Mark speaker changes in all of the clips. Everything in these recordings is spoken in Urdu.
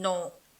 Speaker 1: 9।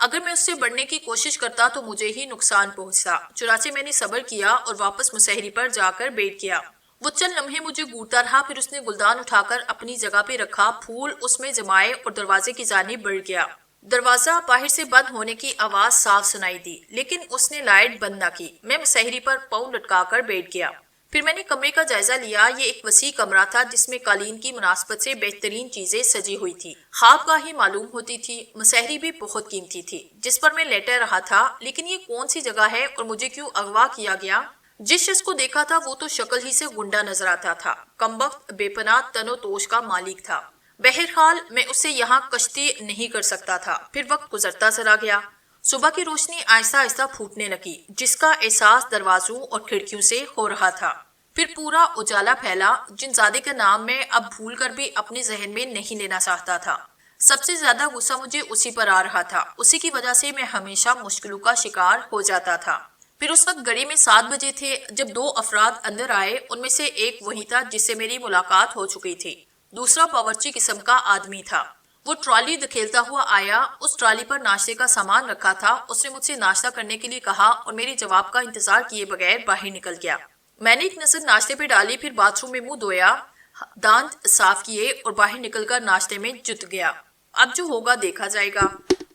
Speaker 1: اگر میں اس سے بڑھنے کی کوشش کرتا تو مجھے ہی نقصان پہنچتا، چنانچہ میں نے صبر کیا اور واپس مسحری پر جا کر بیٹھ گیا۔ وہ چند لمحے مجھے گھورتا رہا، پھر اس نے گلدان اٹھا کر اپنی جگہ پہ رکھا، پھول اس میں جمائے اور دروازے کی جانب بڑھ گیا۔ دروازہ باہر سے بند ہونے کی آواز صاف سنائی دی، لیکن اس نے لائٹ بند نہ کی۔ میں مسحری پر پاؤں لٹکا کر بیٹھ گیا۔ پھر میں نے کمرے کا جائزہ لیا۔ یہ ایک وسیع کمرہ تھا جس میں قالین کی مناسبت سے بہترین چیزیں سجی ہوئی تھی، خوابگاہ معلوم ہوتی تھی۔ مسحری بھی بہت قیمتی تھی جس پر میں لیٹے رہا تھا، لیکن یہ کون سی جگہ ہے اور مجھے کیوں اغوا کیا گیا؟ جس شخص کو دیکھا تھا وہ تو شکل ہی سے گنڈا نظر آتا تھا، کمبخت بے پناہ تن و توش کا مالک تھا۔ بہرحال میں اسے یہاں کشتی نہیں کر سکتا تھا۔ پھر وقت گزرتا چلا گیا۔ صبح کی روشنی آہستہ آہستہ پھوٹنے لگی، جس کا احساس دروازوں اور کھڑکیوں سے ہو رہا تھا۔ پھر پورا اجالا پھیلا، جن زادے کا نام میں اب بھول کر بھی اپنے ذہن میں نہیں لینا چاہتا تھا۔ سب سے زیادہ غصہ مجھے اسی پر آ رہا تھا، اسی کی وجہ سے میں ہمیشہ مشکلوں کا شکار ہو جاتا تھا۔ پھر اس وقت گھڑی میں 7 بجے تھے جب 2 افراد اندر آئے۔ ان میں سے ایک وہی تھا جس سے میری ملاقات ہو چکی تھی، دوسرا باورچی قسم کا آدمی تھا۔ وہ ٹرالی دھکیلتا ہوا آیا، اس ٹرالی پر ناشتے کا سامان رکھا تھا۔ اس نے مجھ سے ناشتہ کرنے کے لیے کہا اور میرے جواب کا انتظار کیے بغیر باہر نکل گیا۔ میں نے ایک نظر ناشتے پہ ڈالی، پھر باتھ روم میں منہ دھویا، دانت صاف کیے اور باہر نکل کر ناشتے میں جت گیا۔ اب جو ہوگا دیکھا جائے گا۔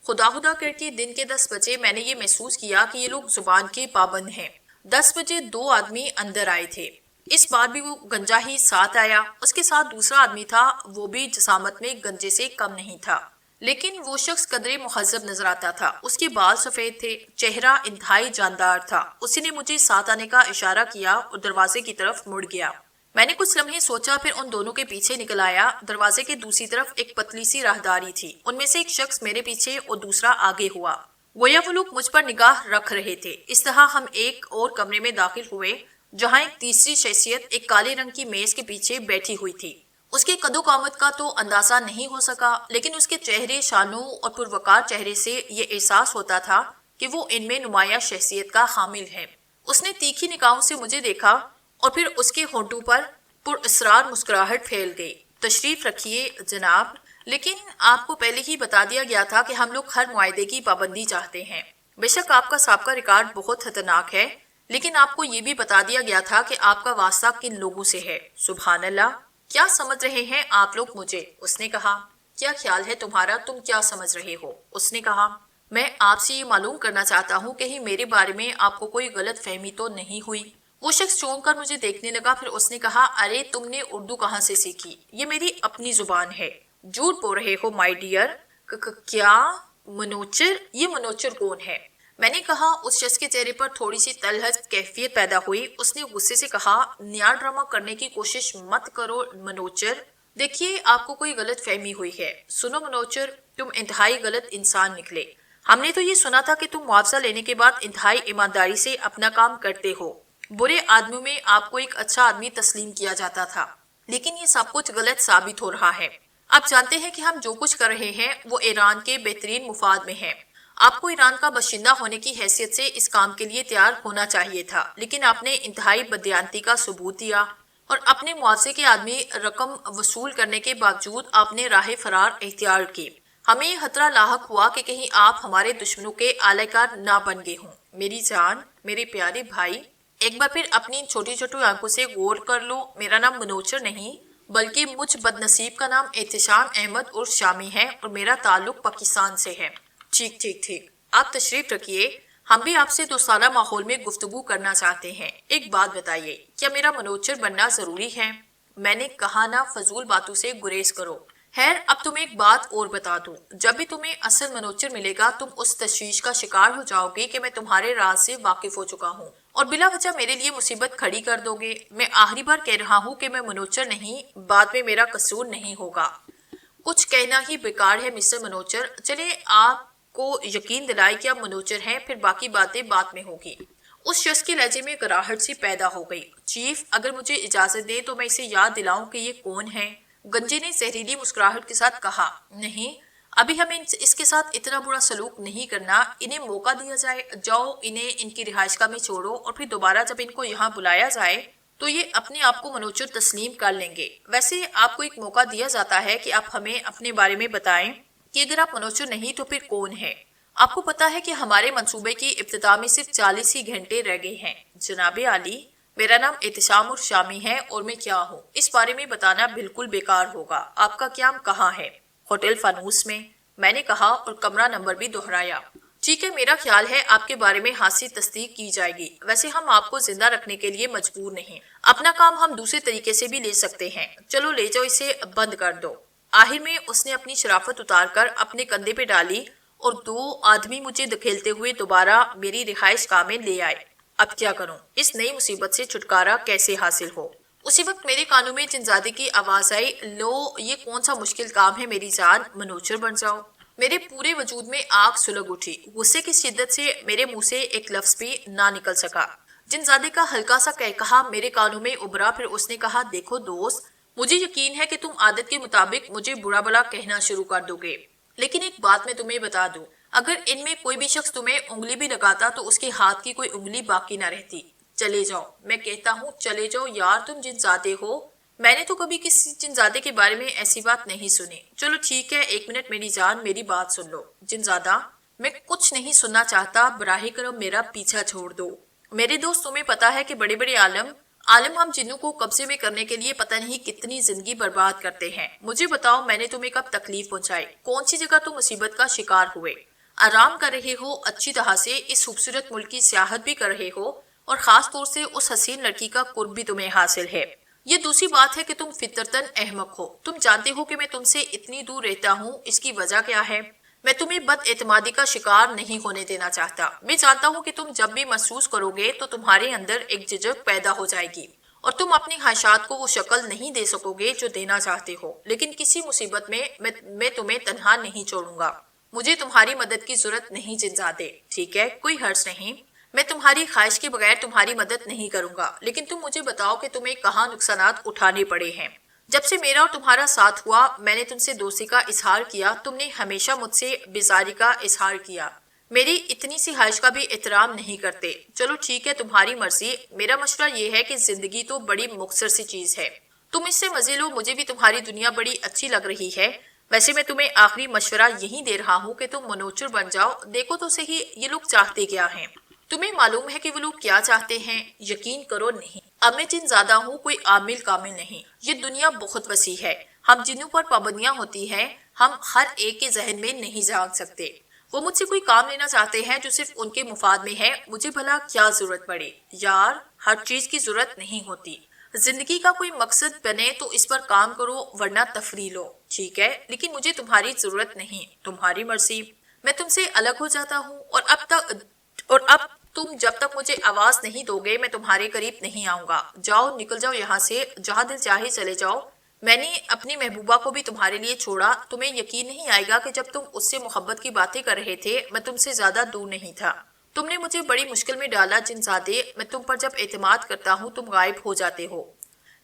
Speaker 1: خدا خدا کر کے دن کے 10 بجے میں نے یہ محسوس کیا کہ یہ لوگ زبان کے پابند ہیں۔ 10 بجے 2 آدمی اندر آئے تھے۔ اس بار بھی وہ گنجا ہی ساتھ آیا۔ اس کے ساتھ دوسرا آدمی تھا، وہ بھی جسامت میں گنجے سے کم نہیں تھا، لیکن وہ شخص قدرے مہذب نظر آتا تھا۔ اس کے بال سفید تھے، چہرہ انتہائی جاندار تھا۔ اسی نے مجھے ساتھ آنے کا اشارہ کیا اور دروازے کی طرف مڑ گیا۔ میں نے کچھ لمحے سوچا، پھر ان دونوں کے پیچھے نکل آیا۔ دروازے کے دوسری طرف ایک پتلی سی راہداری تھی، ان میں سے ایک شخص میرے پیچھے اور دوسرا آگے ہوا، گویا وہ لوگ مجھ پر نگاہ رکھ رہے تھے۔ اس طرح ہم ایک اور کمرے میں داخل ہوئے جہاں ایک تیسری شخصیت ایک کالے رنگ کی میز کے پیچھے بیٹھی ہوئی تھی۔ اس کے قد و قامت کا تو اندازہ نہیں ہو سکا، لیکن اس کے چہرے، شانوں اور پروقار چہرے سے یہ احساس ہوتا تھا کہ وہ ان میں نمایاں شخصیت کا حامل ہے۔ اس نے تیکھی نگاہوں سے مجھے دیکھا اور پھر اس کے ہونٹوں پر پراسرار مسکراہٹ پھیل گئی۔ تشریف رکھیے جناب، لیکن آپ کو پہلے ہی بتا دیا گیا تھا کہ ہم لوگ ہر معاہدے کی پابندی چاہتے ہیں۔ بے شک آپ کا سابقہ ریکارڈ بہت خطرناک ہے، لیکن آپ کو یہ بھی بتا دیا گیا تھا کہ آپ کا واسطہ کن لوگوں سے ہے۔ سبحان اللہ، کیا سمجھ رہے ہیں آپ لوگ مجھے؟ اس نے کہا۔ کیا خیال ہے تمہارا، تم کیا سمجھ رہے ہو؟ اس نے کہا۔ میں آپ سے یہ معلوم کرنا چاہتا ہوں کہ میرے بارے میں آپ کو کوئی غلط فہمی تو نہیں ہوئی؟ وہ شخص چونک کر مجھے دیکھنے لگا، پھر اس نے کہا، ارے تم نے اردو کہاں سے سیکھی؟ یہ میری اپنی زبان ہے۔ جھوٹ بول رہے ہو مائی ڈیئر۔ کیا منوچر؟ یہ منوچر کون ہے؟ میں نے کہا۔ اس شخص کے چہرے پر تھوڑی سی تلخ کیفیت پیدا ہوئی۔ اس نے غصے سے کہا، نیا ڈرامہ کرنے کی کوشش مت کرو منوچر، دیکھیے آپ کو کوئی غلط فہمی ہوئی ہے۔ سنو منوچر، تم انتہائی غلط انسان نکلے۔ ہم نے تو یہ سنا تھا کہ تم معاوضہ لینے کے بعد انتہائی ایمانداری سے اپنا کام کرتے ہو۔ برے آدمیوں میں آپ کو ایک اچھا آدمی تسلیم کیا جاتا تھا، لیکن یہ سب کچھ غلط ثابت ہو رہا ہے۔ آپ جانتے ہیں کہ ہم جو کچھ کر رہے ہیں وہ ایران کے بہترین مفاد میں ہے۔ آپ کو ایران کا باشندہ ہونے کی حیثیت سے اس کام کے لیے تیار ہونا چاہیے تھا، لیکن آپ نے انتہائی بددیانتی کا ثبوت دیا اور اپنے معاوضے کے آدمی رقم وصول کرنے کے باوجود آپ نے راہ فرار اختیار کی۔ ہمیں یہ خطرہ لاحق ہوا کہ کہیں آپ ہمارے دشمنوں کے اعلی کار نہ بن گئے ہوں۔ میری جان، میرے پیارے بھائی، ایک بار پھر اپنی چھوٹی چھوٹی آنکھوں سے غور کر لو۔ میرا نام منوچر نہیں بلکہ مجھ بدنصیب کا نام احتشام احمد عرف شامی ہے اور میرا تعلق پاکستان سے ہے۔ ٹھیک ٹھیک ٹھیک، آپ تشریف رکھیے، ہم بھی آپ سے دوستانہ ماحول میں گفتگو کرنا چاہتے ہیں۔ ایک بات بتائیے، کیا میرا منوچر بننا ضروری ہے؟ میں نے کہا نا، فضول باتوں سے گریز کرو۔ خیر، اب تمہیں ایک بات اور بتا دوں، جب بھی تمہیں اصل منوچر ملے گا تم اس تشویش کا شکار ہو جاؤ گے کہ میں تمہارے راز سے واقف ہو چکا ہوں اور بلا وجہ میرے لیے مصیبت کھڑی کر دو گے۔ میں آخری بار کہہ رہا ہوں کہ میں منوچر نہیں، بعد میں میرا قصور نہیں ہوگا۔ کچھ کہنا ہی بیکار ہے مسٹر منوچر، چلے آپ کو یقین دلائے کہ آپ منوچر ہیں، پھر باقی باتیں بعد میں ہوگی۔ اس شخص کے لہجے میں گراہٹ سی پیدا ہو گئی۔ چیف، اگر مجھے اجازت دیں تو میں اسے یاد دلاؤں کہ یہ کون ہے؟ گنجے نے زہریلی مسکراہٹ کے ساتھ کہا۔ نہیں، ابھی ہمیں اس کے ساتھ اتنا برا سلوک نہیں کرنا، انہیں موقع دیا جائے۔ جاؤ انہیں ان کی رہائش گاہ میں چھوڑو اور پھر دوبارہ جب ان کو یہاں بلایا جائے تو یہ اپنے آپ کو منوچر تسلیم کر لیں گے۔ ویسے آپ کو ایک موقع دیا جاتا ہے کہ آپ ہمیں اپنے بارے میں بتائیں کہ اگر آپ منوچر نہیں تو پھر کون ہے؟ آپ کو پتا ہے کہ ہمارے منصوبے کی ابتدا میں صرف 40 ہی گھنٹے رہ گئے ہیں۔ جناب عالی، میرا نام احتشام الشامی ہے اور میں کیا ہوں اس بارے میں بتانا بالکل بیکار ہوگا۔ آپ کا قیام کہاں ہے؟ ہوٹل فانوس میں نے کہا اور کمرہ نمبر بھی دہرایا۔ ٹھیک ہے، میرا خیال ہے آپ کے بارے میں حاصل تصدیق کی جائے گی۔ ویسے ہم آپ کو زندہ رکھنے کے لیے مجبور نہیں، اپنا کام ہم دوسرے طریقے سے بھی لے سکتے ہیں۔ چلو لے جاؤ، اسے بند کر دو۔ آخر میں اس نے اپنی شرافت اتار کر اپنے کندھے پہ ڈالی اور 2 آدمی مجھے دھکیلتے ہوئے دوبارہ میری رہائش گاہ میں لے آئے۔ اب کیا کروں؟ اس نئی مصیبت سے چھٹکارا کیسے حاصل ہو؟ اسی وقت میرے کانوں میں جنزادے کی آواز آئی، لو یہ کون سا مشکل کام ہے میری جان، منوچر بن جاؤ۔ میرے پورے وجود میں آگ سلگ اٹھی، غصے کی شدت سے میرے منہ سے ایک لفظ بھی نہ نکل سکا۔ جنزادے کا ہلکا سا کہا میرے کانوں میں ابھرا، پھر اس نے کہا، دیکھو دوست، مجھے یقین ہے کہ تم عادت کے مطابق مجھے برا بلا کہنا شروع کر دو گے، لیکن ایک بات میں تمہیں بتا دوں، اگر ان میں کوئی بھی شخص تمہیں انگلی بھی لگاتا تو اس کے ہاتھ کی کوئی انگلی باقی نہ رہتی۔ چلے جاؤ، میں کہتا ہوں چلے جاؤ یار، تم جنزادے ہو؟ میں نے تو کبھی کسی جنزادے کے بارے میں ایسی بات نہیں سنی۔ چلو ٹھیک ہے، 1 منٹ میری جان، میری بات سن لو۔ جنزادہ، میں کچھ نہیں سننا چاہتا، براہ کرم میرا پیچھا چھوڑ دو۔ میرے دوست، تمہیں پتا ہے کہ بڑے بڑے عالم ہم جنوں کو قبضے میں کرنے کے لیے پتہ نہیں کتنی زندگی برباد کرتے ہیں۔ مجھے بتاؤ، میں نے تمہیں کب تکلیف پہنچائی؟ کون سی جگہ تم مصیبت کا شکار ہوئے؟ آرام کر رہے ہو اچھی طرح سے، اس خوبصورت ملک کی سیاحت بھی کر رہے ہو، اور خاص طور سے اس حسین لڑکی کا قرب بھی تمہیں حاصل ہے۔ یہ دوسری بات ہے کہ تم فطرتاً احمق ہو۔ تم جانتے ہو کہ میں تم سے اتنی دور رہتا ہوں، اس کی وجہ کیا ہے؟ میں تمہیں بد اعتمادی کا شکار نہیں ہونے دینا چاہتا۔ میں جانتا ہوں کہ تم جب بھی محسوس کرو گے تو تمہارے اندر ایک جھجک پیدا ہو جائے گی اور تم اپنی خواہشات کو وہ شکل نہیں دے سکو گے جو دینا چاہتے ہو، لیکن کسی مصیبت میں تمہیں تنہا نہیں چھوڑوں گا۔ مجھے تمہاری مدد کی ضرورت نہیں جنزادے، ٹھیک ہے؟ کوئی حرج نہیں، میں تمہاری خواہش کے بغیر تمہاری مدد نہیں کروں گا، لیکن تم مجھے بتاؤ کہ تمہیں کہاں نقصانات اٹھانے پڑے ہیں۔ جب سے میرا اور تمہارا ساتھ ہوا، میں نے تم سے دوستی کا اظہار کیا، تم نے ہمیشہ مجھ سے بیزاری کا اظہار کیا، میری اتنی سی خواہش کا بھی احترام نہیں کرتے۔ چلو ٹھیک ہے، تمہاری مرضی، میرا مشورہ یہ ہے کہ زندگی تو بڑی مختصر سی چیز ہے، تم اس سے مزے لو، مجھے بھی تمہاری دنیا بڑی اچھی لگ رہی ہے۔ ویسے میں تمہیں آخری مشورہ یہی دے رہا ہوں کہ تم منوچر بن جاؤ، دیکھو تو صحیح یہ لوگ چاہتے کیا ہیں۔ تمہیں معلوم ہے کہ وہ لوگ کیا چاہتے ہیں؟ یقین کرو نہیں، اب میں جنزادہ ہوں، کوئی عامل کامل نہیں۔ یہ دنیا بہت وسیع ہے، ہم جنوں پر پابندیاں ہوتی ہیں، ہم ہر ایک کے ذہن میں نہیں جان سکتے۔ وہ مجھ سے کوئی کام لینا چاہتے ہیں جو صرف ان کے مفاد میں ہے، مجھے بھلا کیا ضرورت پڑے؟ یار، ہر چیز کی ضرورت نہیں ہوتی، زندگی کا کوئی مقصد بنے تو اس پر کام کرو، ورنہ تفریح لو، ٹھیک ہے؟ لیکن مجھے تمہاری ضرورت نہیں، تمہاری مرضی، میں تم سے الگ ہو جاتا ہوں، اور اب تم جب تک مجھے آواز نہیں دو گے میں تمہارے قریب نہیں آؤں گا۔ جاؤ، نکل جاؤ یہاں سے، جہاں دل چاہے چلے جاؤ۔ میں نے اپنی محبوبہ کو بھی تمہارے لیے چھوڑا، تمہیں یقین نہیں آئے گا کہ جب تم اس سے محبت کی باتیں کر رہے تھے میں تم سے زیادہ دور نہیں تھا۔ تم نے مجھے بڑی مشکل میں ڈالا جنزادے، میں تم پر جب اعتماد کرتا ہوں تم غائب ہو جاتے ہو۔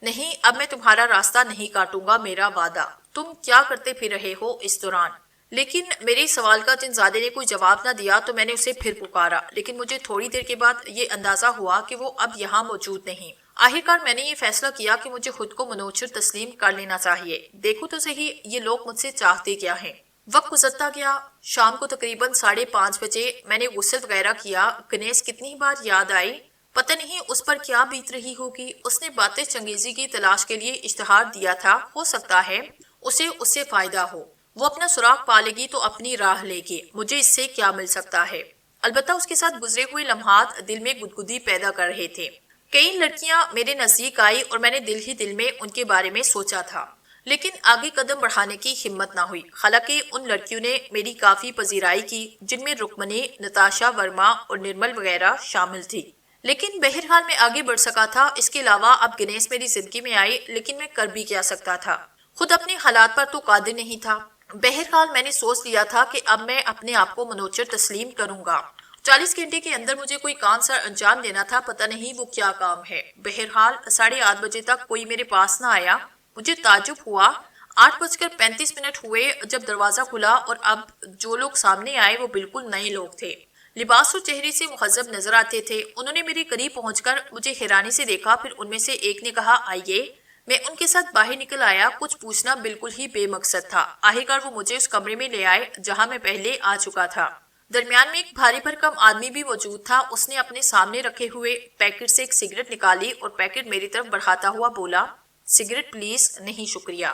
Speaker 1: نہیں، اب میں تمہارا راستہ نہیں کاٹوں گا، میرا وعدہ۔ تم کیا کرتے پھر رہے ہو اس دوران؟ لیکن میرے سوال کا جنزادے نے کوئی جواب نہ دیا تو میں نے اسے پھر پکارا، لیکن مجھے تھوڑی دیر کے بعد یہ اندازہ ہوا کہ وہ اب یہاں موجود نہیں۔ آخرکار میں نے یہ فیصلہ کیا کہ مجھے خود کو منوچر تسلیم کر لینا چاہیے۔ دیکھو تو صحیح یہ لوگ مجھ سے چاہتے کیا ہیں۔ وقت گزرتا گیا، شام کو تقریباً 5:30 بجے میں نے غسل وغیرہ کیا۔ گنیش کتنی بار یاد آئی، پتہ نہیں اس پر کیا بیت رہی ہوگی۔ اس نے باتیں چنگیزی کی تلاش کے لیے اشتہار دیا تھا، ہو سکتا ہے اسے اس سے فائدہ ہو، وہ اپنا سراغ پالے گی تو اپنی راہ لے گی، مجھے اس سے کیا مل سکتا ہے؟ البتہ اس کے ساتھ گزرے ہوئے لمحات دل میں گدگدی پیدا کر رہے تھے۔ کئی لڑکیاں میرے نزدیک آئی اور میں نے دل ہی دل میں ان کے بارے میں سوچا تھا، لیکن آگے قدم بڑھانے کی ہمت نہ ہوئی۔ حالانکہ ان لڑکیوں نے میری کافی پذیرائی کی، جن میں رکمنی، نتاشا ورما اور نرمل وغیرہ شامل تھی، لیکن بہرحال میں آگے بڑھ سکا تھا۔ اس کے علاوہ اب گنیش میری زندگی میں آئی، لیکن میں کر بھی کیا سکتا تھا؟ خود اپنے حالات پر تو قادر نہیں تھا۔ بہرحال میں نے سوچ لیا تھا کہ اب میں اپنے آپ کو منوچر تسلیم کروں گا۔ 40 گھنٹے کے اندر مجھے کوئی کام سر انجام دینا تھا، پتہ نہیں وہ کیا کام ہے۔ بہرحال 8:30 بجے تک کوئی میرے پاس نہ آیا۔ مجھے تعجب ہوا، 8:35 ہوئے جب دروازہ کھلا، اور اب جو لوگ سامنے آئے وہ بالکل نئے لوگ تھے، لباس اور چہرے سے مہذب نظر آتے تھے۔ انہوں نے میرے قریب پہنچ کر مجھے حیرانی سے دیکھا، پھر ان میں سے ایک نے کہا، آئیے۔ میں ان کے ساتھ باہر نکل آیا، کچھ پوچھنا بالکل ہی بے مقصد تھا۔ آخرکار وہ مجھے اس کمرے میں لے آئے جہاں میں پہلے آ چکا تھا۔ درمیان میں ایک بھاری بھرکم آدمی بھی موجود تھا۔ اس نے اپنے سامنے رکھے ہوئے پیکٹ سے ایک سگریٹ نکالی اور پیکٹ میری طرف بڑھاتا ہوا بولا، سگریٹ پلیز۔ نہیں شکریہ۔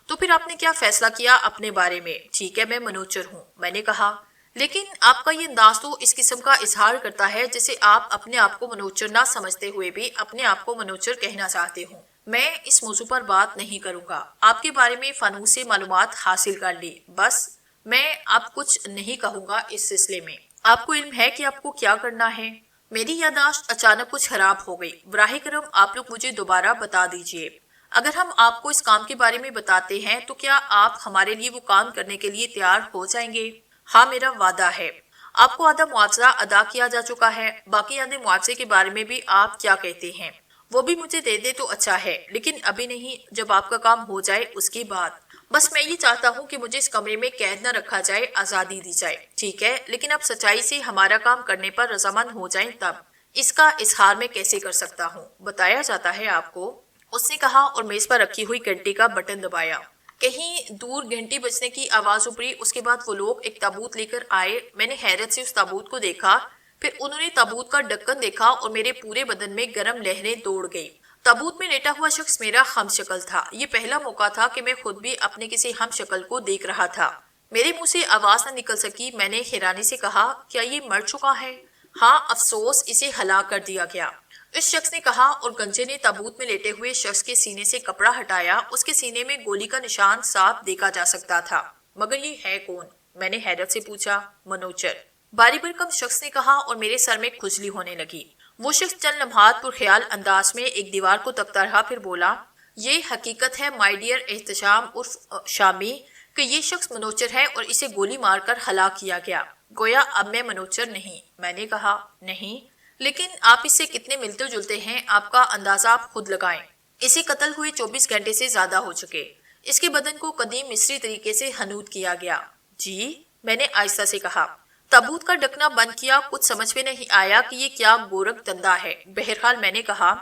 Speaker 1: تو پھر آپ نے کیا فیصلہ کیا اپنے بارے میں؟ ٹھیک ہے، میں منوچر ہوں، میں نے کہا، لیکن آپ کا یہ انداز تو اس قسم کا اظہار کرتا ہے جیسے آپ اپنے آپ کو منوچر نہ سمجھتے ہوئے بھی اپنے آپ کو منوچر کہنا چاہتے ہوں۔ میں اس موضوع پر بات نہیں کروں گا۔ آپ کے بارے میں فنون سے معلومات حاصل کر لی، بس میں اب کچھ نہیں کہوں گا اس سلسلے میں۔ آپ کو علم ہے کہ آپ کو کیا کرنا ہے؟ میری یادداشت اچانک کچھ خراب ہو گئی۔ براہ کرم آپ لوگ مجھے دوبارہ بتا دیجئے۔ اگر ہم آپ کو اس کام کے بارے میں بتاتے ہیں تو کیا آپ ہمارے لیے وہ کام کرنے کے لیے تیار ہو جائیں گے؟ ہاں، میرا وعدہ ہے۔ آپ کو آدھا معاوضہ ادا کیا جا چکا ہے، باقی آدھے معاوضے کے بارے میں بھی آپ کیا کہتے ہیں؟ وہ بھی مجھے دے دے تو اچھا ہے، لیکن ابھی نہیں، جب آپ کا کام ہو جائے اس کے بعد۔ بس میں یہ چاہتا ہوں کہ مجھے اس کمرے میں قید نہ رکھا جائے، آزادی دی جائے، ٹھیک ہے؟ لیکن اب سچائی سے ہمارا کام کرنے پر رضامند ہو جائیں تب۔ اس کا اظہار میں کیسے کر سکتا ہوں؟ بتایا جاتا ہے آپ کو، اس نے کہا اور میز پر رکھی ہوئی گھنٹی کا بٹن دبایا۔ کہیں دور گھنٹی بجنے کی آواز ابھری۔ اس کے بعد وہ لوگ ایک تابوت لے کر آئے۔ میں نے حیرت سے اس تابوت کو دیکھا، پھر انہوں نے تابوت کا ڈھکن دیکھا اور میرے پورے بدن میں گرم لہریں دوڑ گئی۔ تابوت میں لیٹا ہوا شخص میرا ہم شکل تھا۔ یہ پہلا موقع تھا کہ میں خود بھی اپنے کسی ہم شکل کو دیکھ رہا تھا۔ میرے منہ سے آواز نہ نکل سکی۔ میں نے حیرانی سے کہا، کیا یہ مر چکا ہے؟ ہاں، افسوس، اسے ہلاک کر دیا گیا، اس شخص نے کہا اور گنجے نے تابوت میں لیٹے ہوئے شخص کے سینے سے کپڑا ہٹایا۔ اس کے سینے میں گولی کا نشان صاف دیکھا جا سکتا تھا۔ مگر یہ ہے کون؟ میں نے حیرت سے پوچھا۔ منوچر، بھاری بھرکم شخص نے کہا اور میرے سر میں کھجلی ہونے لگی۔ وہ شخص چند لمحات پر خیال انداز میں ایک دیوار کو تکتا رہا، پھر بولا، یہ حقیقت ہے مائی ڈیئر احتشام عرف شامی کہ یہ شخص منوچر ہے اور اسے گولی مار کر ہلاک کیا گیا۔ گویا اب میں منوچر نہیں۔ میں نے کہا، نہیں، لیکن آپ اس سے کتنے ملتے جلتے ہیں، آپ کا اندازہ آپ خود لگائیں۔ اسے قتل ہوئے 24 گھنٹے سے زیادہ ہو چکے۔ اس کے بدن کو قدیم مصری طریقے سے حنوط کیا گیا۔ جی، میں نے آہستہ سے کہا۔ تابوت کا ڈھکنا بند کیا۔ کچھ سمجھ میں نہیں آیا کہ یہ کیا گورکھ دندا ہے۔ بہرحال میں نے کہا،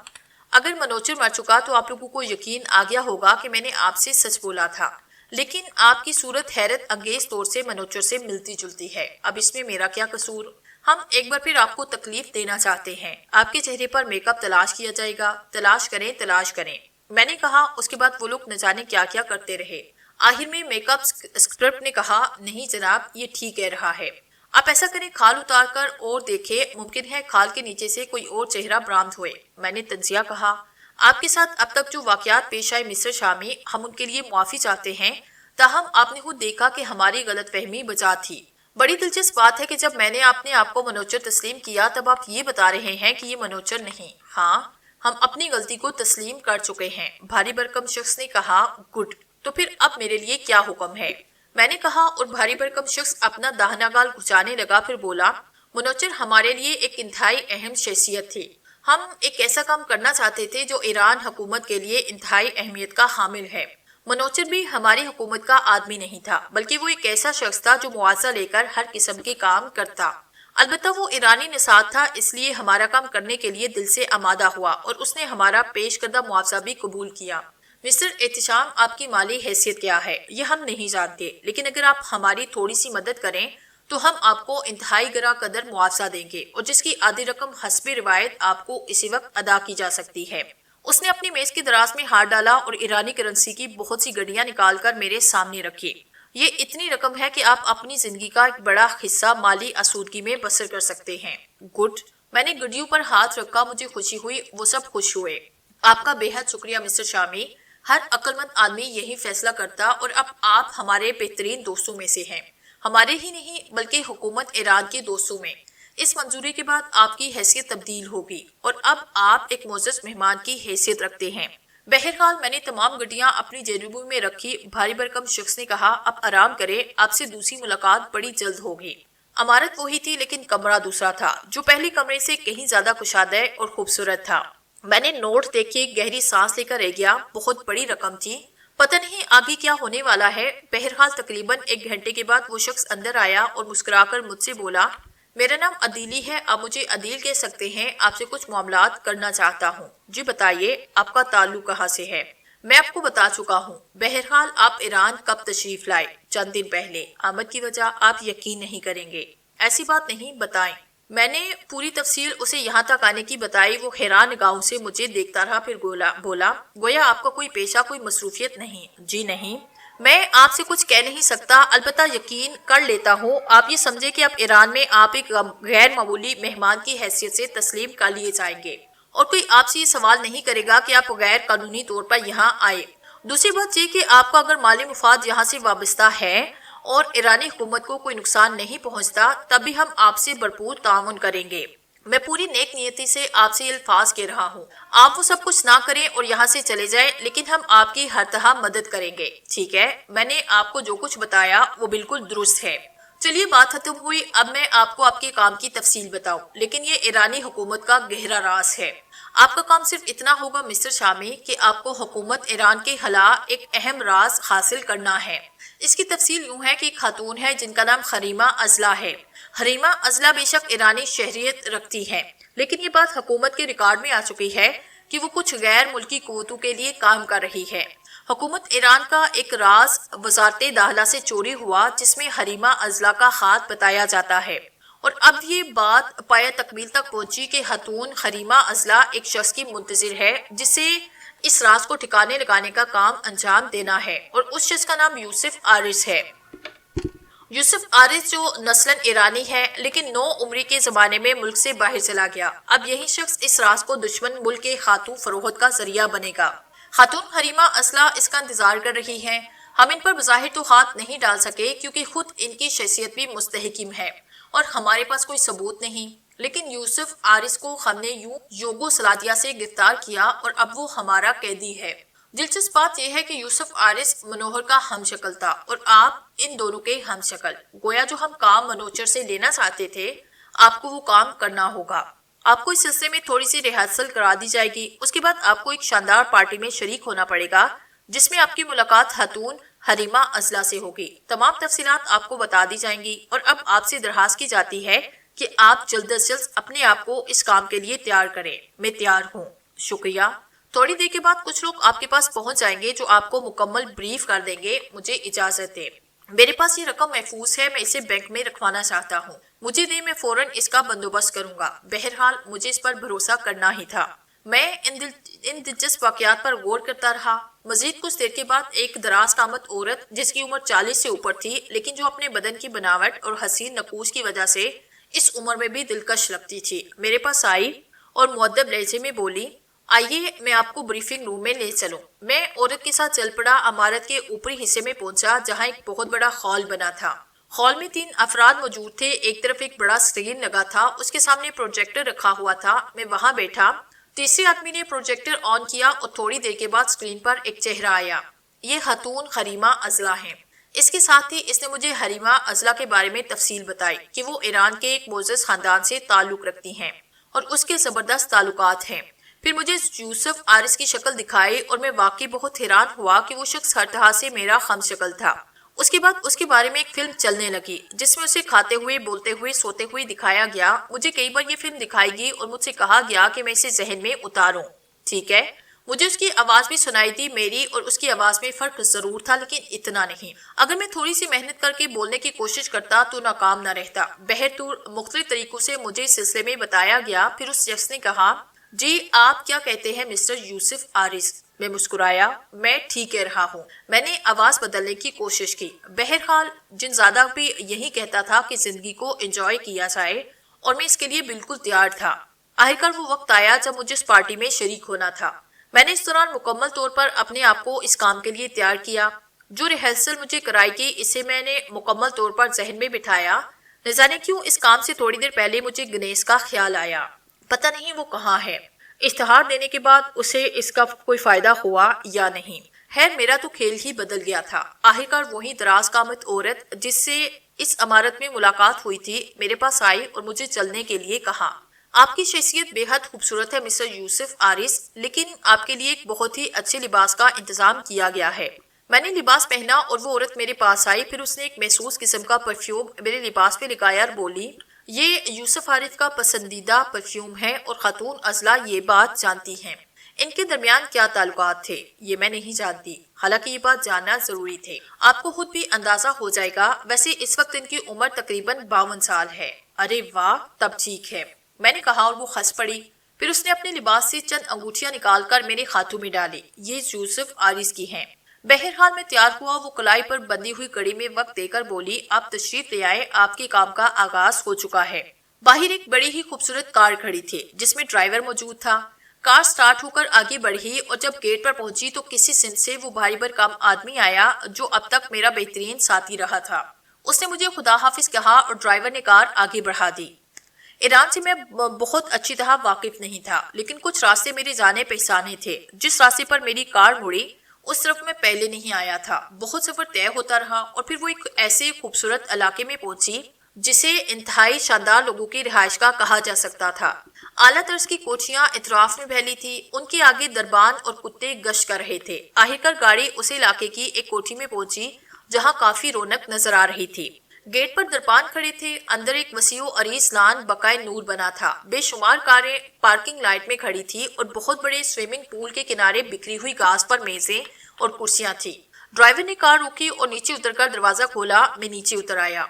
Speaker 1: اگر منوچر مر چکا تو آپ لوگوں کو یقین آ گیا ہوگا کہ میں نے آپ سے سچ بولا تھا، لیکن آپ کی صورت حیرت انگیز طور سے منوچر سے ملتی جلتی ہے۔ اب اس میں میرا کیا قصور؟ ہم ایک بار پھر آپ کو تکلیف دینا چاہتے ہیں۔ آپ کے چہرے پر میک اپ تلاش کیا جائے گا۔ تلاش کریں، تلاش کریں، میں نے کہا۔ اس کے بعد وہ لوگ نہ جانے کیا کیا کرتے رہے۔ آخر میں میک اپ ایکسپرٹ نے کہا، نہیں جناب، یہ ٹھیک کہہ رہا ہے۔ آپ ایسا کریں، کھال اتار کر اور دیکھیں، ممکن ہے کھال کے نیچے سے کوئی اور چہرہ برآمد ہوئے۔ میں نے تنزیہ کہا، آپ کے ساتھ اب تک جو واقعات پیش آئے مسٹر شامی، ہم ان کے لیے معافی چاہتے ہیں، تاہم آپ نے خود دیکھا کہ ہماری غلط فہمی بجا تھی۔ بڑی دلچسپ بات ہے کہ جب میں نے اپنے آپ کو منوچر تسلیم کیا تب آپ یہ بتا رہے ہیں کہ یہ منوچر نہیں۔ ہاں، ہم اپنی غلطی کو تسلیم کر چکے ہیں، بھاری بھرکم شخص نے کہا۔ گڈ، تو پھر اب میرے لیے کیا حکم ہے؟ میں نے کہا اور بھاری بھرکم شخص اپنا داہنا گال کھچانے لگا، پھر بولا، منوچر ہمارے لیے ایک انتہائی اہم شخصیت تھی۔ ہم ایک ایسا کام کرنا چاہتے تھے جو ایران حکومت کے لیے انتہائی اہمیت کا حامل ہے۔ منوچر بھی ہماری حکومت کا آدمی نہیں تھا، بلکہ وہ ایک ایسا شخص تھا جو معاوضہ لے کر ہر قسم کے کام کرتا۔ البتہ وہ ایرانی نژاد تھا، اس لیے ہمارا کام کرنے کے لیے دل سے آمادہ ہوا اور اس نے ہمارا پیش کردہ معاوضہ بھی قبول کیا۔ مسٹر احتشام، آپ کی مالی حیثیت کیا ہے یہ ہم نہیں جانتے، لیکن اگر آپ ہماری تھوڑی سی مدد کریں تو ہم آپ کو انتہائی گراں قدر معاوضہ دیں گے اور جس کی آدھی رقم حسب روایت آپ کو اسی وقت ادا کی جا سکتی ہے۔ اس نے اپنی میز کی دراز میں ہاتھ ڈالا اور ایرانی کرنسی کی بہت سی گڈیاں نکال کر میرے سامنے رکھی۔ یہ اتنی رقم ہے کہ آپ اپنی زندگی کا ایک بڑا حصہ مالی آسودگی میں بسر کر سکتے ہیں۔ گڈ، میں نے گڈیوں پر ہاتھ رکھا، مجھے خوشی ہوئی، وہ سب خوش ہوئے۔ آپ کا بے حد شکریہ مسٹر شامی، ہر عقل مند آدمی یہی فیصلہ کرتا اور اب آپ ہمارے بہترین دوستوں میں سے ہیں، ہمارے ہی نہیں بلکہ حکومت ایران کے دوستوں میں۔ اس منظوری کے بعد آپ کی حیثیت تبدیل ہوگی اور اب آپ ایک معزز مہمان کی حیثیت رکھتے ہیں۔ بہرحال میں نے تمام گڈیاں اپنی جیبوں میں رکھی۔ بھاری بھرکم شخص نے کہا، اب آرام کرے، آپ سے دوسری ملاقات بڑی جلد ہوگی۔ عمارت وہی تھی لیکن کمرہ دوسرا تھا، جو پہلی کمرے سے کہیں زیادہ کشادہ اور خوبصورت تھا۔ میں نے نوٹ دیکھے، گہری سانس لے کر رہ گیا۔ بہت بڑی رقم تھی، پتہ نہیں آگے کیا ہونے والا ہے۔ بہرحال تقریباً 1 گھنٹے کے بعد وہ شخص اندر آیا اور مسکرا کر مجھ سے بولا، میرا نام عدیلی ہے، آپ مجھے عدیل کہہ سکتے ہیں، آپ سے کچھ معاملات کرنا چاہتا ہوں۔ جی بتائیے، آپ کا تعلق کہاں سے ہے؟ میں آپ کو بتا چکا ہوں۔ بہرحال آپ ایران کب تشریف لائے؟ چند دن پہلے۔ آمد کی وجہ آپ یقین نہیں کریں گے۔ ایسی بات نہیں، بتائیں۔ میں نے پوری تفصیل اسے یہاں تک آنے کی بتائی۔ وہ حیران نگاہوں سے مجھے دیکھتا رہا، پھر بولا، گویا آپ کا کوئی پیشہ، کوئی مصروفیت نہیں؟ جی نہیں، میں آپ سے کچھ کہہ نہیں سکتا، البتہ یقین کر لیتا ہوں آپ یہ سمجھے کہ اب ایران میں آپ ایک غیر معمولی مہمان کی حیثیت سے تسلیم کر لیے جائیں گے، اور کوئی آپ سے یہ سوال نہیں کرے گا کہ آپ غیر قانونی طور پر یہاں آئے۔ دوسری بات یہ کہ آپ کا اگر مالی مفاد یہاں سے وابستہ ہے اور ایرانی حکومت کو کوئی نقصان نہیں پہنچتا، تب بھی ہم آپ سے بھرپور تعاون کریں گے۔ میں پوری نیک نیتی سے آپ سے یہ الفاظ کہہ رہا ہوں، آپ وہ سب کچھ نہ کریں اور یہاں سے چلے جائیں، لیکن ہم آپ کی ہر طرح مدد کریں گے، ٹھیک ہے؟ میں نے آپ کو جو کچھ بتایا وہ بالکل درست ہے۔ چلیے بات ختم ہوئی، اب میں آپ کو آپ کے کام کی تفصیل بتاؤں، لیکن یہ ایرانی حکومت کا گہرا راز ہے۔ آپ کا کام صرف اتنا ہوگا مسٹر شامی کہ آپ کو حکومت ایران کے خلاء ایک اہم راز حاصل کرنا ہے۔ اس کی تفصیل یوں ہے کہ ایک خاتون ہے جن کا نام حریمہ اضلاع ہے۔ حریمہ اضلاع بے شک ایرانی شہریت رکھتی ہے، لیکن یہ بات حکومت کے ریکارڈ میں آ چکی ہے کہ وہ کچھ غیر ملکی قوتوں کے لیے کام کر رہی ہے۔ حکومت ایران کا ایک راز وزارت داخلہ سے چوری ہوا جس میں حریمہ اضلاع کا ہاتھ بتایا جاتا ہے، اور اب یہ بات پایہ تکمیل تک پہنچی کہ خاتون حریمہ اضلاع ایک شخص کی منتظر ہے جسے اس راز کو ٹھکانے لگانے کا کام انجام دینا ہے، اور اس شخص کا نام یوسف آرس ہے۔ یوسف آرس جو نسلاً ایرانی ہے لیکن 9 عمری کے زمانے میں ملک سے باہر چلا گیا، اب یہی شخص اس راز کو دشمن ملک کے خاتون فروخت کا ذریعہ بنے گا۔ خاتون حریمہ اضلاع اس کا انتظار کر رہی ہیں۔ ہم ان پر بظاہر تو ہاتھ نہیں ڈال سکے کیونکہ خود ان کی شخصیت بھی مستحکم ہے اور ہمارے پاس کوئی ثبوت نہیں، لیکن یوسف آرس کو ہم نے یوگو سلاتیہ سے گرفتار کیا اور اب وہ ہمارا قیدی ہے۔ دلچسپ بات یہ ہے کہ یوسف آرس منوہر کا ہم شکل تھا اور آپ ان دونوں کے ہم شکل، گویا جو ہم کام منوچر سے لینا چاہتے تھے آپ کو وہ کام کرنا ہوگا۔ آپ کو اس سلسلے میں تھوڑی سی ریہرسل کرا دی جائے گی، اس کے بعد آپ کو ایک شاندار پارٹی میں شریک ہونا پڑے گا جس میں آپ کی ملاقات خاتون حریمہ اضلاع سے ہوگی۔ تمام تفصیلات آپ کو بتا دی جائیں گی، اور اب آپ سے درخواست کی جاتی ہے کہ آپ جلد از جلد اپنے آپ کو اس کام کے لیے تیار کریں۔ میں تیار ہوں، شکریہ۔ تھوڑی دیر کے بعد کچھ لوگ آپ کے پاس پہنچ جائیں گے جو آپ کو مکمل بریف کر دیں گے۔ مجھے اجازت دیں، میرے پاس یہ رقم محفوظ ہے، میں اسے بینک میں رکھوانا چاہتا ہوں، مجھے دیں، میں فوراً اس کا بندوبست کروں گا۔ بہرحال مجھے اس پر بھروسہ کرنا ہی تھا۔ میں ان دلچسپ واقعات پر غور کرتا رہا۔ مزید کچھ دیر کے بعد ایک دراز قامت عورت جس کی عمر 40 سے اوپر تھی لیکن جو اپنے بدن کی بناوٹ اور حسین نقوش کی وجہ سے اس عمر میں بھی دلکش لگتی تھی، میرے پاس آئی اور مؤدب لہجے میں بولی، آئیے میں آپ کو بریفنگ روم میں لے چلوں۔ میں عورت کے ساتھ چل پڑا، عمارت کے اوپری حصے میں پہنچا جہاں ایک بہت بڑا ہال بنا تھا۔ ہال میں 3 افراد موجود تھے، ایک طرف ایک بڑا اسکرین لگا تھا، اس کے سامنے پروجیکٹر رکھا ہوا تھا۔ میں وہاں بیٹھا، تیسرے آدمی نے پروجیکٹر آن کیا اور تھوڑی دیر کے بعد اسکرین پر ایک چہرہ آیا۔ یہ خاتون حریمہ اضلاع ہیں۔ اس کے ساتھ ہی اس نے مجھے حریمہ اضلاع کے بارے میں تفصیل بتائی کہ وہ ایران کے ایک معزز خاندان سے تعلق رکھتی ہیں اور اس کے زبردست تعلقات ہیں۔ پھر مجھے یوسف آرس کی شکل دکھائی اور میں واقعی بہت حیران ہوا کہ وہ شخص ہر طرح سے میرا ہم شکل تھا۔ اس کے بعد اس کے بارے میں ایک فلم چلنے لگی جس میں اسے کھاتے ہوئے، بولتے ہوئے، سوتے ہوئے دکھایا گیا۔ مجھے کئی بار یہ فلم دکھائی گئی اور مجھ سے کہا گیا کہ میں اسے ذہن میں اتاروں، ٹھیک ہے؟ مجھے اس کی آواز بھی سنائی دی، میری اور اس کی آواز میں فرق ضرور تھا لیکن اتنا نہیں۔ اگر میں تھوڑی سی محنت کر کے بولنے کی کوشش کرتا تو ناکام نہ رہتا۔ بہرطور مختلف طریقوں سے مجھے اس سلسلے میں بتایا گیا۔ پھر اس شخص نے کہا، جی آپ کیا کہتے ہیں مسٹر یوسف آرس؟ میں مسکرایا، میں ٹھیک کہہ رہا ہوں۔ میں نے آواز بدلنے کی کوشش کی۔ بہرحال جن زیادہ بھی یہی کہتا تھا کہ زندگی کو انجوائے کیا جائے اور میں اس کے لیے بالکل تیار تھا۔ آخرکار وہ وقت آیا جب مجھے اس پارٹی میں شریک ہونا تھا۔ میں نے اس دوران مکمل طور پر اپنے آپ کو اس کام کے لیے تیار کیا۔ جو ریہرسل مجھے کرائی گئی اسے میں نے مکمل طور پر ذہن میں بٹھایا۔ نہ جانے کیوں اس کام سے تھوڑی دیر پہلے مجھے گنیس کا خیال آیا۔ پتہ نہیں وہ کہاں ہے۔ اشتہار دینے کے بعد اسے اس کا کوئی فائدہ ہوا یا نہیں۔ خیر میرا تو کھیل ہی بدل گیا تھا۔ آخرکار وہی دراز قامت عورت جس سے اس عمارت میں ملاقات ہوئی تھی میرے پاس آئی اور مجھے چلنے کے لیے کہا، آپ کی شخصیت بے حد خوبصورت ہے مسٹر یوسف آرس، لیکن آپ کے لیے ایک بہت ہی اچھے لباس کا انتظام کیا گیا ہے۔ میں نے لباس پہنا اور وہ عورت میرے پاس آئی، پھر اس نے ایک محسوس قسم کا پرفیوم میرے لباس پہ لگایا اور بولی، یہ یوسف آرس کا پسندیدہ پرفیوم ہے اور خاتون اضلاع یہ بات جانتی ہیں۔ ان کے درمیان کیا تعلقات تھے یہ میں نہیں جانتی۔ حالانکہ یہ بات جاننا ضروری تھے۔ آپ کو خود بھی اندازہ ہو جائے گا، ویسے اس وقت ان کی عمر تقریباً 52 سال ہے۔ ارے واہ، تب ٹھیک ہے، میں نے کہا اور وہ ہنس پڑی۔ پھر اس نے اپنے لباس سے چند انگوٹھیاں نکال کر میرے ہاتھوں میں ڈالی۔ یہ یوسف آرز کی ہیں۔ بہرحال میں تیار ہوا، وہ کلائی پر بندھی ہوئی کڑی میں وقت دے کر بولی، آپ تشریف لے آئے، آپ کے کام کا آغاز ہو چکا ہے۔ باہر ایک بڑی ہی خوبصورت کار کھڑی تھی جس میں ڈرائیور موجود تھا۔ کار سٹارٹ ہو کر آگے بڑھی اور جب گیٹ پر پہنچی تو کسی سمت سے وہ بھاری بھرکم آدمی آیا جو اب تک میرا بہترین ساتھی رہا تھا۔ اس نے مجھے خدا حافظ کہا اور ڈرائیور نے کار آگے بڑھا دی۔ ایران سے میں بہت اچھی طرح واقف نہیں تھا، لیکن کچھ راستے میرے جانے پہچانے تھے۔ جس راستے پر میری کار مڑی اس طرف میں پہلے نہیں آیا تھا۔ بہت سفر طے ہوتا رہا اور پھر وہ ایک ایسے خوبصورت علاقے میں پہنچی جسے انتہائی شاندار لوگوں کی رہائش گاہ کہا جا سکتا تھا۔ اعلیٰ طرز کی کوٹھیاں اطراف میں پھیلی تھی، ان کے آگے دربان اور کتے گشت کر رہے تھے۔ آخرکار گاڑی اس علاقے کی ایک کوٹھی میں پہنچی جہاں کافی رونق نظر آ رہی تھی۔ گیٹ پر دربان کھڑے تھے، اندر ایک وسیع و عریض لان بقائے نور بنا تھا۔ بے شمار کاریں پارکنگ لائٹ میں کھڑی تھی اور بہت بڑے سوئمنگ پول کے کنارے بکھری ہوئی گھاس پر میزیں اور کرسیاں تھیں۔ ڈرائیور نے کار روکی اور نیچے اتر کر دروازہ کھولا۔ میں نیچے اتر آیا۔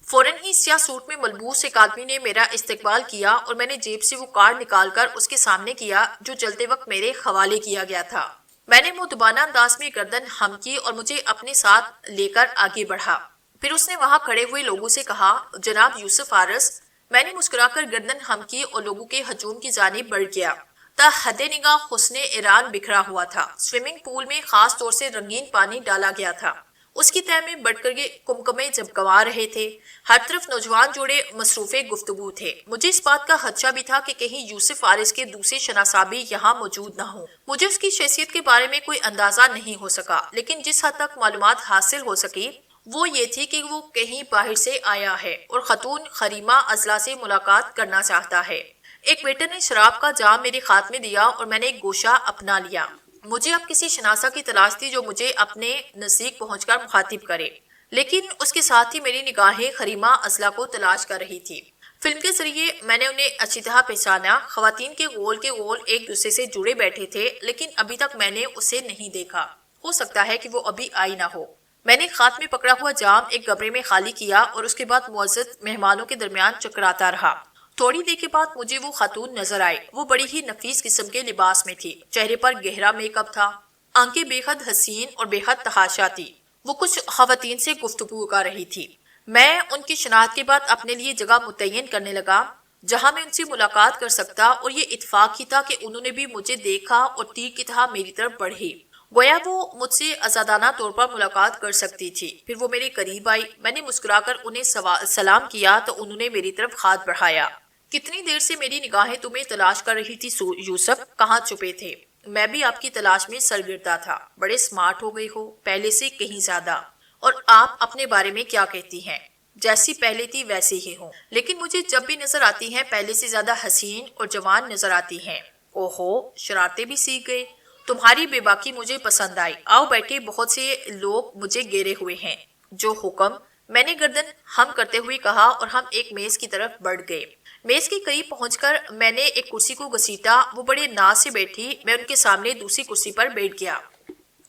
Speaker 1: فوراً ہی سیاہ سوٹ میں ملبوس ایک آدمی نے میرا استقبال کیا اور میں نے جیب سے وہ کارڈ نکال کر اس کے سامنے کیا جو چلتے وقت میرے حوالے کیا گیا تھا۔ میں نے مؤدبانہ انداز میں گردن ہم کی اور مجھے اپنے ساتھ لے کر آگے بڑھا۔ پھر اس نے وہاں کھڑے ہوئے لوگوں سے کہا، جناب یوسف آرز۔ میں نے مسکرا کر گردن ہم کی اور لوگوں کے ہجوم کی جانب بڑھ گیا۔ تا حد نگاہ حسن ایران بکھرا ہوا تھا۔ سوئمنگ پول میں خاص طور سے رنگین پانی ڈالا گیا تھا۔ اس کی تہہ میں بڑھ کر کے کمکمے جگمگا رہے تھے۔ ہر طرف نوجوان جوڑے مصروف گفتگو تھے۔ مجھے اس بات کا خدشہ بھی تھا کہ کہیں یوسف آرز کے دوسرے شناسابی یہاں موجود نہ ہوں۔ مجھے اس کی شخصیت کے بارے میں کوئی اندازہ نہیں ہو سکا، لیکن جس حد تک معلومات حاصل ہو سکی وہ یہ تھی کہ وہ کہیں باہر سے آیا ہے اور خاتون حریمہ اضلاع سے ملاقات کرنا چاہتا ہے۔ ایک ویٹر نے شراب کا جام میرے ہاتھ میں دیا اور میں نے ایک گوشہ اپنا لیا۔ مجھے اب کسی شناسا کی تلاش تھی جو مجھے اپنے نزدیک پہنچ کر مخاطب کرے، لیکن اس کے ساتھ ہی میری نگاہیں حریمہ اضلاع کو تلاش کر رہی تھی۔ فلم کے ذریعے میں نے انہیں اچھی طرح پہچانا۔ خواتین کے گول ایک دوسرے سے جڑے بیٹھے تھے، لیکن ابھی تک میں نے اسے نہیں دیکھا۔ ہو سکتا ہے کہ وہ ابھی آئی نہ ہو۔ میں نے ہاتھ میں پکڑا ہوا جام ایک گبرے میں خالی کیا اور اس کے بعد معزز مہمانوں کے درمیان چکراتا رہا۔ تھوڑی دیر کے بعد مجھے وہ خاتون نظر آئی۔ وہ بڑی ہی نفیس قسم کے لباس میں تھی، چہرے پر گہرا میک اپ تھا، آنکھیں بے حد حسین اور بے حد تحاشا تھی۔ وہ کچھ خواتین سے گفتگو کر رہی تھی۔ میں ان کی شناخت کے بعد اپنے لیے جگہ متعین کرنے لگا جہاں میں ان سے ملاقات کر سکتا، اور یہ اتفاق ہی تھا کہ انہوں نے بھی مجھے دیکھا اور تیر کی طرح میری طرف بڑھی، گویا وہ مجھ سے آزادانہ طور پر ملاقات کر سکتی تھی۔ پھر وہ میرے قریب آئی۔ میں نے مسکرا کر انہیں سلام کیا تو انہوں نے میری طرف ہاتھ بڑھایا۔ کتنی دیر سے میری نگاہیں تمہیں تلاش کر رہی تھی یوسف، کہاں چھپے تھے؟ میں بھی آپ کی تلاش میں سرگردہ تھا۔ بڑے سمارٹ ہو گئی ہو، پہلے سے کہیں زیادہ۔ اور آپ اپنے بارے میں کیا کہتی ہیں؟ جیسی پہلے تھی ویسے ہی ہوں، لیکن مجھے جب بھی نظر آتی ہیں پہلے سے زیادہ حسین اور جوان نظر آتی ہیں۔ اوہو، شرارتیں بھی سیکھ گئے۔ تمہاری بے باکی مجھے پسند آئی۔ آؤ بیٹھے، بہت سے لوگ مجھے گھیرے ہوئے ہیں۔ جو حکم، میں نے گردن ہم کرتے ہوئے کہا اور ہم ایک میز کی طرف بڑھ گئے۔ میز کے قریب پہنچ کر میں نے ایک کرسی کو گھسیٹا۔ وہ بڑے ناز سے بیٹھی۔ میں ان کے سامنے دوسری کرسی پر بیٹھ گیا۔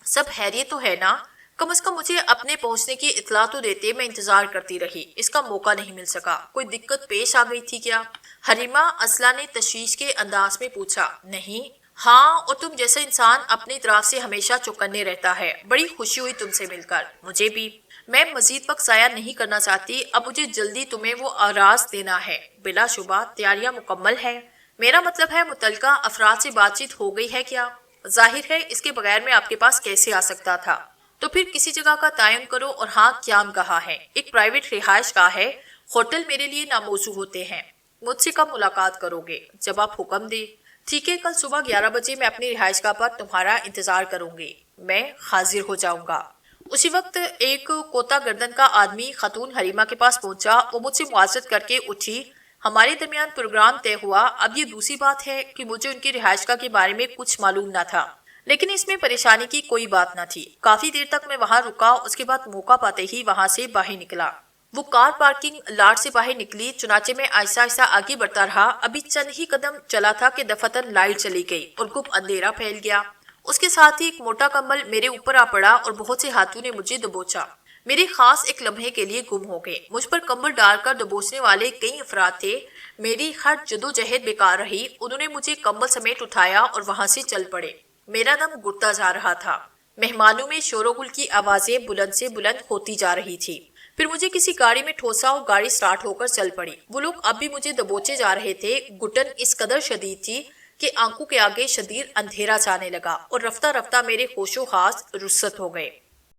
Speaker 1: سب خیریت تو ہے نا؟ کم از کم مجھے اپنے پہنچنے کی اطلاع تو دیتے۔ میں انتظار کرتی رہی، اس کا موقع نہیں مل سکا۔ کوئی دقت پیش آ گئی تھی کیا؟ حریمہ اضلاع نے تشویش کے انداز میں پوچھا۔ نہیں، ہاں، اور تم جیسا انسان اپنی طرف سے ہمیشہ چوکنے رہتا ہے۔ بڑی خوشی ہوئی تم سے مل کر، مجھے بھی۔ میں مزید وقت ضائع نہیں کرنا چاہتی، اب مجھے جلدی تمہیں وہ آراز دینا ہے۔ بلا شبہ تیاریاں مکمل ہیں۔ میرا مطلب ہے متعلقہ افراد سے بات چیت ہو گئی ہے کیا؟ ظاہر ہے، اس کے بغیر میں آپ کے پاس کیسے آ سکتا تھا؟ تو پھر کسی جگہ کا تعین کرو، اور ہاں، قیام کہاں ہے؟ ایک پرائیویٹ رہائش گاہ ہے۔ ہوٹل میرے لیے ناموزوں ہوتے ہیں۔ مجھ سے کب ملاقات کرو گے؟ جب آپ حکم دیں۔ ٹھیک ہے، کل صبح 11 بجے میں اپنی رہائش گاہ پر تمہارا انتظار کروں گی۔ میں حاضر ہو جاؤں گا۔ اسی وقت ایک کوتا گردن کا آدمی خاتون حریمہ کے پاس پہنچا۔ وہ مجھ سے معذرت کر کے اٹھی۔ ہمارے درمیان پروگرام طے ہوا۔ اب یہ دوسری بات ہے کہ مجھے ان کی رہائش گاہ کے بارے میں کچھ معلوم نہ تھا، لیکن اس میں پریشانی کی کوئی بات نہ تھی۔ کافی دیر تک میں وہاں رکا، اس کے بعد موقع پاتے ہی وہاں سے باہر نکلا۔ وہ کار پارکنگ لاٹ سے باہر نکلی، چنانچہ میں آہستہ آہستہ آگے بڑھتا رہا۔ ابھی چند ہی قدم چلا تھا کہ دفعتاً لائٹ چلی گئی اور گپ اندھیرا پھیل گیا۔ اس کے ساتھ ہی ایک موٹا کمبل میرے اوپر آ پڑا اور بہت سے ہاتھوں نے مجھے دبوچا۔ میرے خاص ایک لمحے کے لیے گم ہو گئے۔ مجھ پر کمبل ڈال کر دبوچنے والے کئی افراد تھے۔ میری ہر جدوجہد بیکار رہی۔ انہوں نے مجھے کمبل سمیت اٹھایا اور وہاں سے چل پڑے۔ میرا دم گھٹتا جا رہا تھا۔ مہمانوں میں شور و گل کی آوازیں بلند سے بلند ہوتی جا رہی تھی۔ پھر مجھے کسی گاڑی میں ٹھوسا اور گاڑی سٹارٹ ہو کر چل پڑی۔ وہ لوگ اب بھی مجھے دبوچے جا رہے تھے۔ گھٹن اس قدر شدید تھی کہ آنکھوں کے آگے شدید اندھیرا چھانے لگا اور رفتہ رفتہ میرے ہوش و حواس رخصت ہو گئے۔